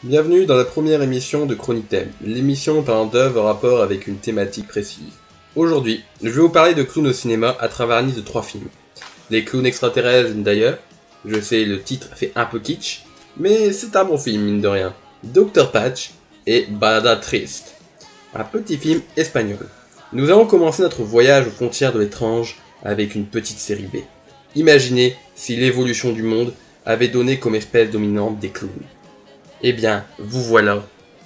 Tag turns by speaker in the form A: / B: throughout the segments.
A: Bienvenue dans la première émission de Chronique Thème, l'émission parlant d'œuvres en rapport avec une thématique précise. Aujourd'hui, je vais vous parler de clowns au cinéma à travers la liste de 3 films. Les clowns extraterrestres d'ailleurs, je sais le titre fait un peu kitsch, mais c'est un bon film mine de rien. Dr Patch et Balada Triste, un petit film espagnol. Nous allons commencer notre voyage aux frontières de l'étrange avec une petite série B. Imaginez si l'évolution du monde avait donné comme espèce dominante des clowns. Eh bien, vous voilà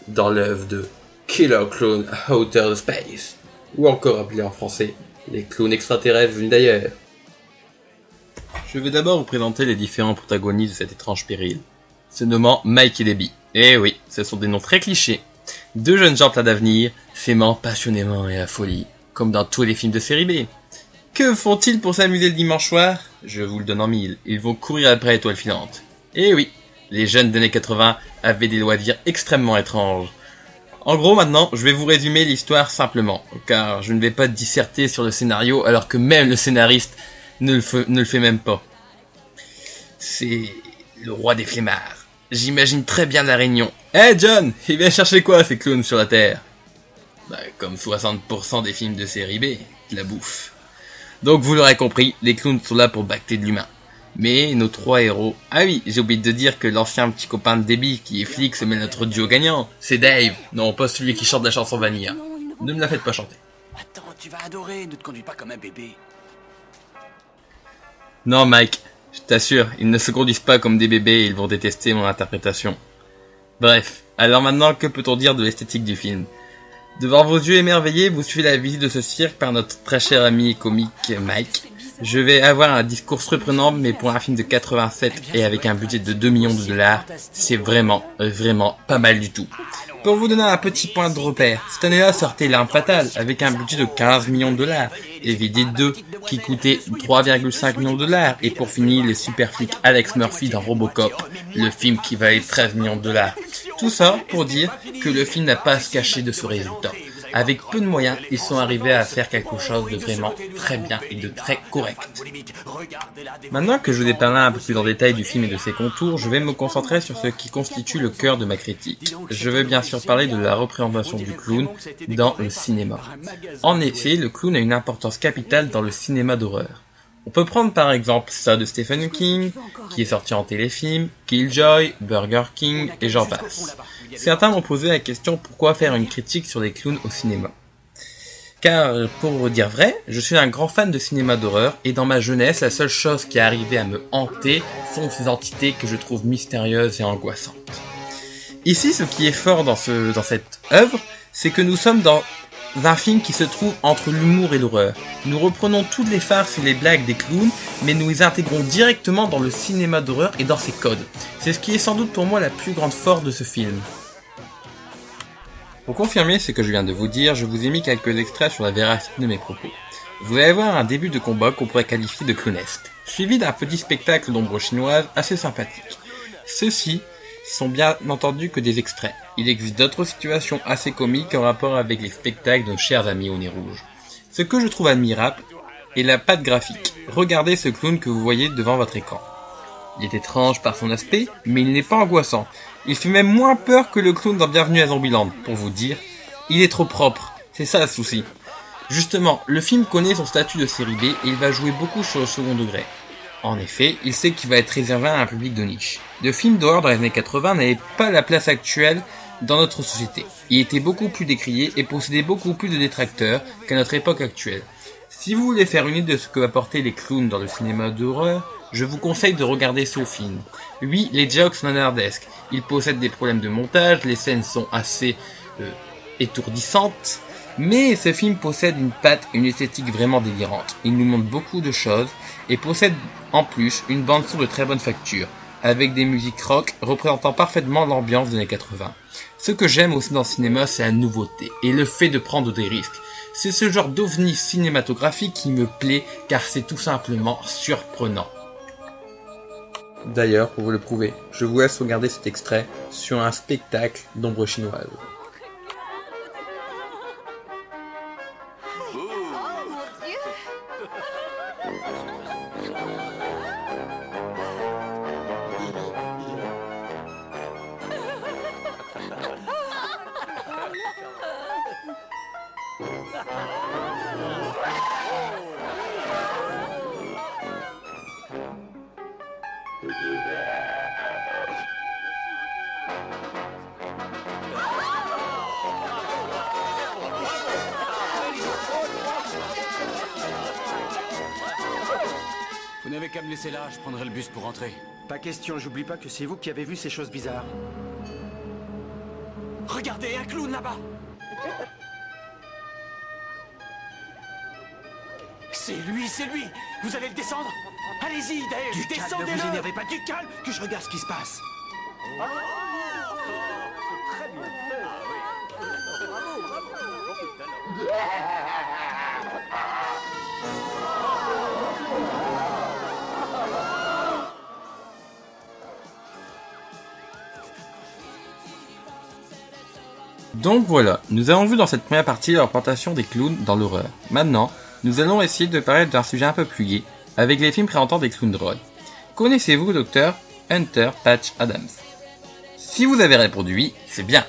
A: dans l'œuvre de Killer Clown Outer of Space, ou encore appelé en français les clowns extraterrestres venus d'ailleurs. Je vais d'abord vous présenter les différents protagonistes de cet étrange péril, se nommant Mike et Debbie. Eh oui, ce sont des noms très clichés. Deux jeunes gens pleins d'avenir, s'aimant passionnément et à folie, comme dans tous les films de série B. Que font-ils pour s'amuser le dimanche soir? Je vous le donne en mille, ils vont courir après l'étoile filante. Eh oui, les jeunes des années 80 avaient des loisirs extrêmement étranges. En gros, maintenant, je vais vous résumer l'histoire simplement, car je ne vais pas disserter sur le scénario alors que même le scénariste ne le fait même pas. C'est le roi des flemmards. J'imagine très bien la réunion. Hey John, ils viennent chercher quoi ces clowns sur la Terre? Comme 60% des films de série B, de la bouffe. Donc vous l'aurez compris, les clowns sont là pour bacter de l'humain. Mais nos 3 héros... Ah oui, j'ai oublié de dire que l'ancien petit copain de Debbie qui est flic se met notre duo gagnant. C'est Dave, non pas celui qui chante la chanson Vanilla. Ne me la faites pas chanter.
B: Attends, tu vas adorer, ne te conduis pas comme un bébé.
A: Non Mike, je t'assure, ils ne se conduisent pas comme des bébés et ils vont détester mon interprétation. Bref, alors maintenant que peut-on dire de l'esthétique du film? Devant vos yeux émerveillés, vous suivez la visite de ce cirque par notre très cher ami comique Mike. Je vais avoir un discours surprenant, mais pour un film de 87 et avec un budget de 2 millions de dollars, c'est vraiment pas mal du tout. Pour vous donner un petit point de repère, cette année-là sortait L'Arme Fatale avec un budget de 15 millions de dollars, et VD 2 qui coûtait 3,5 millions de dollars, et pour finir les super flics Alex Murphy dans Robocop, le film qui valait 13 millions de dollars. Tout ça pour dire que le film n'a pas à se cacher de ce résultat. Avec peu de moyens, ils sont arrivés à faire quelque chose de vraiment très bien et de très correct. Maintenant que je vous ai parlé un peu plus en détail du film et de ses contours, je vais me concentrer sur ce qui constitue le cœur de ma critique. Je vais bien sûr parler de la représentation du clown dans le cinéma. En effet, le clown a une importance capitale dans le cinéma d'horreur. On peut prendre par exemple ça de Stephen King, qui est sorti en téléfilm, Killjoy, Burger King, et j'en passe. Certains m'ont posé la question pourquoi faire une critique sur les clowns au cinéma. Car, pour vous dire vrai, je suis un grand fan de cinéma d'horreur, et dans ma jeunesse, la seule chose qui est arrivée à me hanter sont ces entités que je trouve mystérieuses et angoissantes. Ici, ce qui est fort dans cette œuvre, c'est que nous sommes dans un film qui se trouve entre l'humour et l'horreur. Nous reprenons toutes les farces et les blagues des clowns, mais nous les intégrons directement dans le cinéma d'horreur et dans ses codes. C'est ce qui est sans doute pour moi la plus grande force de ce film. Pour confirmer ce que je viens de vous dire, je vous ai mis quelques extraits sur la véracité de mes propos. Vous allez voir un début de combat qu'on pourrait qualifier de clownesque, suivi d'un petit spectacle d'ombre chinoise assez sympathique. Ceux-ci sont bien entendu que des extraits. Il existe d'autres situations assez comiques en rapport avec les spectacles de nos chers amis au nez rouge. Ce que je trouve admirable est la patte graphique. Regardez ce clown que vous voyez devant votre écran. Il est étrange par son aspect, mais il n'est pas angoissant. Il fait même moins peur que le clown dans Bienvenue à Zombieland, pour vous dire. Il est trop propre, c'est ça le souci. Justement, le film connaît son statut de série B et il va jouer beaucoup sur le second degré. En effet, il sait qu'il va être réservé à un public de niche. Le film d'horreur dans les années 80 n'avait pas la place actuelle dans notre société. Il était beaucoup plus décrié et possédait beaucoup plus de détracteurs qu'à notre époque actuelle. Si vous voulez faire une idée de ce que apportaient les clowns dans le cinéma d'horreur, je vous conseille de regarder ce film. Oui, les jokes sont nanardesques. Ils possèdent des problèmes de montage, les scènes sont assez étourdissantes, mais ce film possède une patte et une esthétique vraiment délirante. Il nous montre beaucoup de choses et possède en plus une bande-son de très bonne facture, avec des musiques rock représentant parfaitement l'ambiance des années 80. Ce que j'aime aussi dans le cinéma, c'est la nouveauté et le fait de prendre des risques. C'est ce genre d'ovni cinématographique qui me plaît car c'est tout simplement surprenant. D'ailleurs, pour vous le prouver, je vous laisse regarder cet extrait sur un spectacle d'ombre chinoise.
B: qu'à me laisser là, je prendrai le bus pour rentrer.
C: Pas question, j'oublie pas que c'est vous qui avez vu ces choses bizarres.
B: Regardez, un clown là-bas. C'est lui, c'est lui. Vous allez le descendre? Allez-y, Dave,
C: Du calme, ne
B: descendez-le.
C: vous énervez pas, du calme, que je regarde ce qui se passe.
A: Donc voilà, nous avons vu dans cette première partie la représentation des clowns dans l'horreur. Maintenant, nous allons essayer de parler d'un sujet un peu plus gai, avec les films présentant des clowns drôles. Connaissez-vous le docteur Hunter Patch Adams? Si vous avez répondu oui, c'est bien.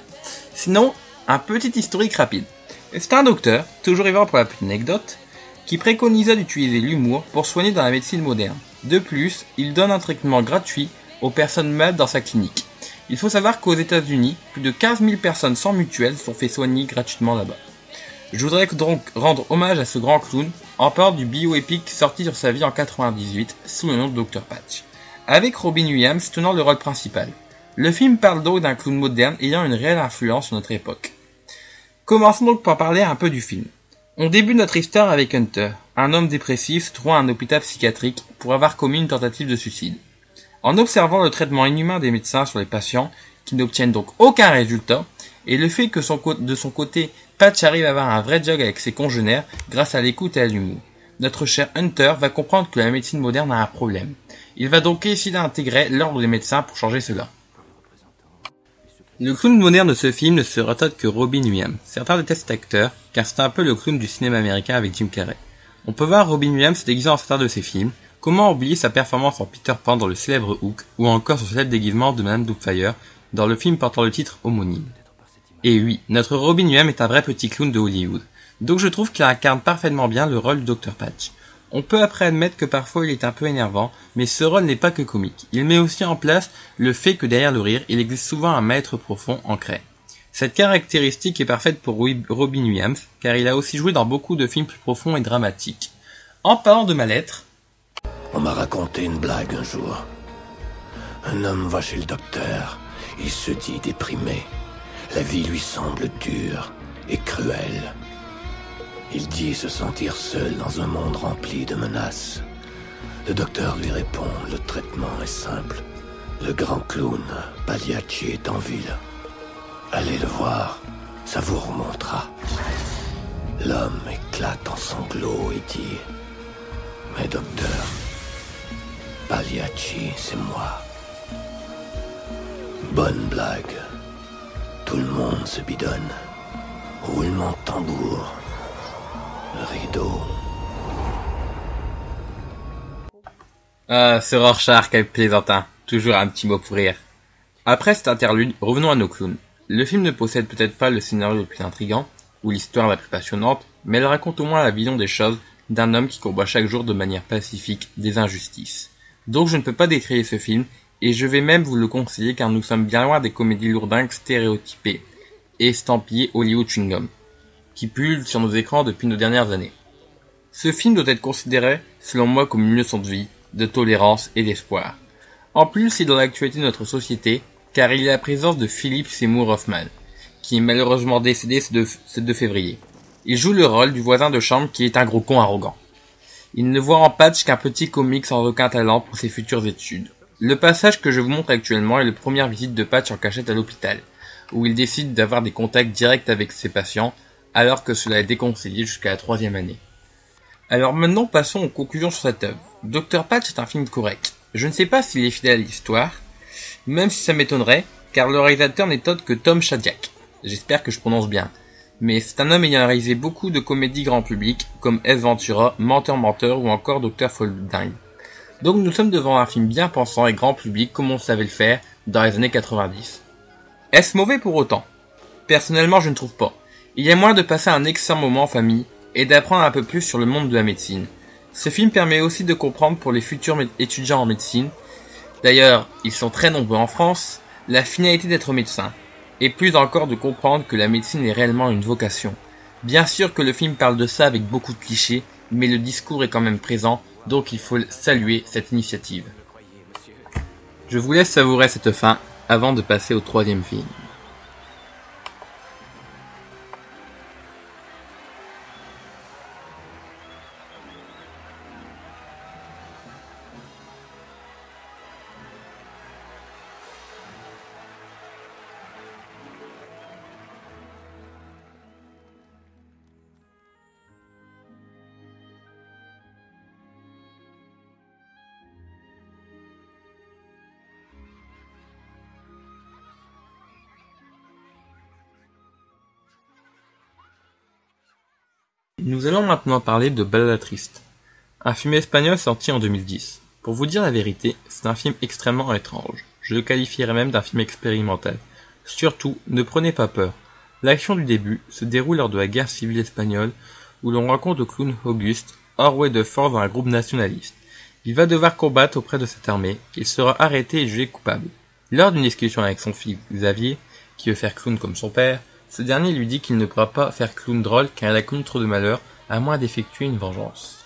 A: Sinon, un petit historique rapide. C'est un docteur, toujours vivant pour la petite anecdote, qui préconisait d'utiliser l'humour pour soigner dans la médecine moderne. De plus, il donne un traitement gratuit aux personnes malades dans sa clinique. Il faut savoir qu'aux États-Unis, plus de 15 000 personnes sans mutuelle sont fait soigner gratuitement là-bas. Je voudrais donc rendre hommage à ce grand clown en parlant du bioépique sorti sur sa vie en 98 sous le nom de Dr Patch, avec Robin Williams tenant le rôle principal. Le film parle donc d'un clown moderne ayant une réelle influence sur notre époque. Commençons donc par parler un peu du film. On débute notre histoire avec Hunter, un homme dépressif se trouvant à un hôpital psychiatrique pour avoir commis une tentative de suicide. En observant le traitement inhumain des médecins sur les patients, qui n'obtiennent donc aucun résultat, et le fait que de son côté, Patch arrive à avoir un vrai dialogue avec ses congénères grâce à l'écoute et à l'humour, notre cher Hunter va comprendre que la médecine moderne a un problème. Il va donc essayer d'intégrer l'ordre des médecins pour changer cela. Le clown moderne de ce film ne sera autre que Robin Williams. Certains détestent cet acteur, car c'est un peu le clown du cinéma américain avec Jim Carrey. On peut voir Robin Williams déguisé en certains de ses films. Comment oublier sa performance en Peter Pan dans le célèbre Hook, ou encore son célèbre déguisement de Madame Doubtfire dans le film portant le titre homonyme. Et oui, notre Robin Williams est un vrai petit clown de Hollywood, donc je trouve qu'il incarne parfaitement bien le rôle du Dr Patch. On peut après admettre que parfois il est un peu énervant, mais ce rôle n'est pas que comique. Il met aussi en place le fait que derrière le rire, il existe souvent un maître profond ancré. Cette caractéristique est parfaite pour Robin Williams, car il a aussi joué dans beaucoup de films plus profonds et dramatiques. En parlant de mal-être,
D: on m'a raconté une blague un jour. Un homme va chez le docteur, il se dit déprimé. La vie lui semble dure et cruelle. Il dit se sentir seul dans un monde rempli de menaces. Le docteur lui répond, le traitement est simple. Le grand clown, Pagliacci, est en ville. Allez le voir, ça vous remontera. L'homme éclate en sanglots et dit, mais docteur, Pagliacci, c'est moi. Bonne blague. Tout le monde se bidonne. Roulement de tambour. Rideau.
A: Ah, ce Rorschach avec plaisantin. Toujours un petit mot pour rire. Après cet interlude, revenons à nos clowns. Le film ne possède peut-être pas le scénario le plus intriguant, ou l'histoire la plus passionnante, mais elle raconte au moins la vision des choses d'un homme qui combat chaque jour de manière pacifique des injustices. Donc je ne peux pas décrire ce film, et je vais même vous le conseiller car nous sommes bien loin des comédies lourdingues stéréotypées et estampillées Hollywood Chewing Gum, qui pullulent sur nos écrans depuis nos dernières années. Ce film doit être considéré, selon moi, comme une leçon de vie, de tolérance et d'espoir. En plus, il est dans l'actualité de notre société, car il y a la présence de Philip Seymour Hoffman, qui est malheureusement décédé ce 2 février. Il joue le rôle du voisin de chambre qui est un gros con arrogant. Il ne voit en Patch qu'un petit comique sans aucun talent pour ses futures études. Le passage que je vous montre actuellement est la première visite de Patch en cachette à l'hôpital, où il décide d'avoir des contacts directs avec ses patients, alors que cela est déconseillé jusqu'à la 3e année. Alors maintenant passons aux conclusions sur cette œuvre. Dr Patch est un film correct. Je ne sais pas s'il est fidèle à l'histoire, même si ça m'étonnerait, car le réalisateur n'est autre que Tom Shadyac. J'espère que je prononce bien. Mais c'est un homme ayant réalisé beaucoup de comédies grand public, comme S. Ventura, Menteur ou encore Dr Folding. Donc nous sommes devant un film bien pensant et grand public comme on savait le faire dans les années 90. Est-ce mauvais pour autant? Personnellement je ne trouve pas. Il y a moyen de passer un excellent moment en famille et d'apprendre un peu plus sur le monde de la médecine. Ce film permet aussi de comprendre pour les futurs étudiants en médecine, d'ailleurs ils sont très nombreux en France, la finalité d'être médecin. Et plus encore de comprendre que la médecine est réellement une vocation. Bien sûr que le film parle de ça avec beaucoup de clichés, mais le discours est quand même présent Donc il faut saluer cette initiative. Je vous laisse savourer cette fin avant de passer au troisième film. Nous allons maintenant parler de Balada Triste, un film espagnol sorti en 2010. Pour vous dire la vérité, c'est un film extrêmement étrange. Je le qualifierais même d'un film expérimental. Surtout, ne prenez pas peur. L'action du début se déroule lors de la guerre civile espagnole, où l'on rencontre le clown Auguste, enrôlé de force dans un groupe nationaliste. Il va devoir combattre auprès de cette armée, il sera arrêté et jugé coupable. Lors d'une discussion avec son fils Xavier, qui veut faire clown comme son père, ce dernier lui dit qu'il ne pourra pas faire clown drôle car il a connu trop de malheur, à moins d'effectuer une vengeance.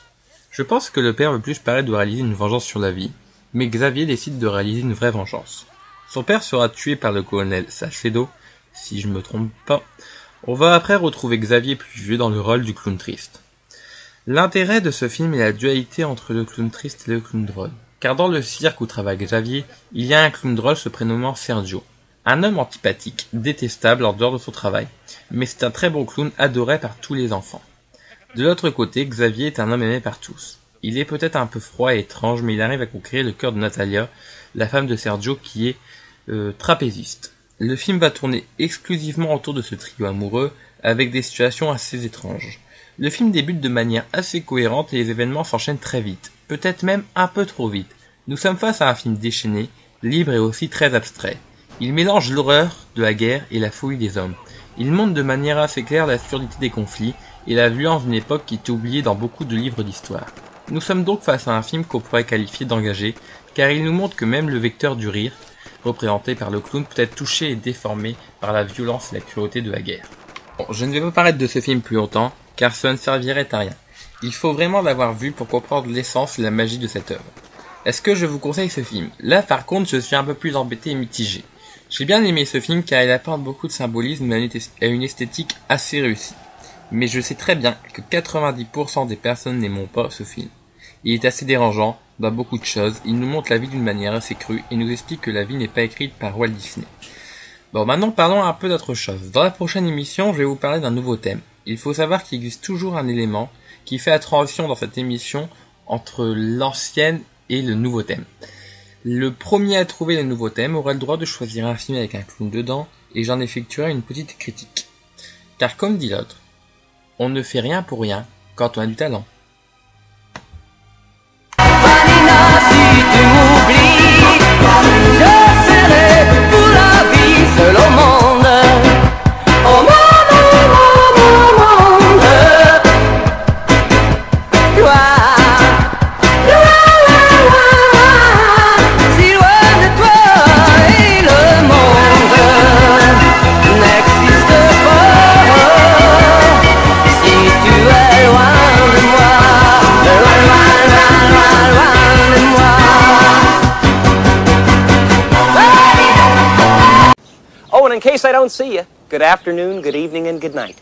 A: Je pense que le père veut plus paraître de réaliser une vengeance sur la vie, mais Xavier décide de réaliser une vraie vengeance. Son père sera tué par le colonel Salcedo, si je ne me trompe pas. On va après retrouver Xavier plus vieux dans le rôle du clown triste. L'intérêt de ce film est la dualité entre le clown triste et le clown drôle. Car dans le cirque où travaille Xavier, il y a un clown drôle se prénommant Sergio. Un homme antipathique, détestable en dehors de son travail, mais c'est un très bon clown adoré par tous les enfants. De l'autre côté, Xavier est un homme aimé par tous. Il est peut-être un peu froid et étrange, mais il arrive à conquérir le cœur de Natalia, la femme de Sergio qui est trapéziste. Le film va tourner exclusivement autour de ce trio amoureux, avec des situations assez étranges. Le film débute de manière assez cohérente et les événements s'enchaînent très vite, peut-être même un peu trop vite. Nous sommes face à un film déchaîné, libre et aussi très abstrait. Il mélange l'horreur de la guerre et la folie des hommes. Il montre de manière assez claire l'absurdité des conflits et la violence d'une époque qui est oubliée dans beaucoup de livres d'histoire. Nous sommes donc face à un film qu'on pourrait qualifier d'engagé, car il nous montre que même le vecteur du rire, représenté par le clown, peut être touché et déformé par la violence et la cruauté de la guerre. Bon, je ne vais pas parler de ce film plus longtemps, car cela ne servirait à rien. Il faut vraiment l'avoir vu pour comprendre l'essence et la magie de cette œuvre. Est-ce que je vous conseille ce film? Là par contre je suis un peu plus embêté et mitigé. J'ai bien aimé ce film car il apporte beaucoup de symbolisme et une esthétique assez réussie. Mais je sais très bien que 90% des personnes n'aimeront pas ce film. Il est assez dérangeant dans beaucoup de choses, il nous montre la vie d'une manière assez crue et nous explique que la vie n'est pas écrite par Walt Disney. Bon, maintenant parlons un peu d'autre chose. Dans la prochaine émission, je vais vous parler d'un nouveau thème. Il faut savoir qu'il existe toujours un élément qui fait la transition dans cette émission entre l'ancienne et le nouveau thème. Le premier à trouver le nouveau thème aura le droit de choisir un film avec un clown dedans et j'en effectuerai une petite critique. Car comme dit l'autre, on ne fait rien pour rien quand on a du talent.
E: Vanina, si tu m'oublies, je serai pour la vie seul au monde. Au monde. Si loin de toi et le monde n'existe pas. Si tu es loin de moi, loin de moi.
B: Oh, and in case I don't see you, good afternoon, good evening, and good night.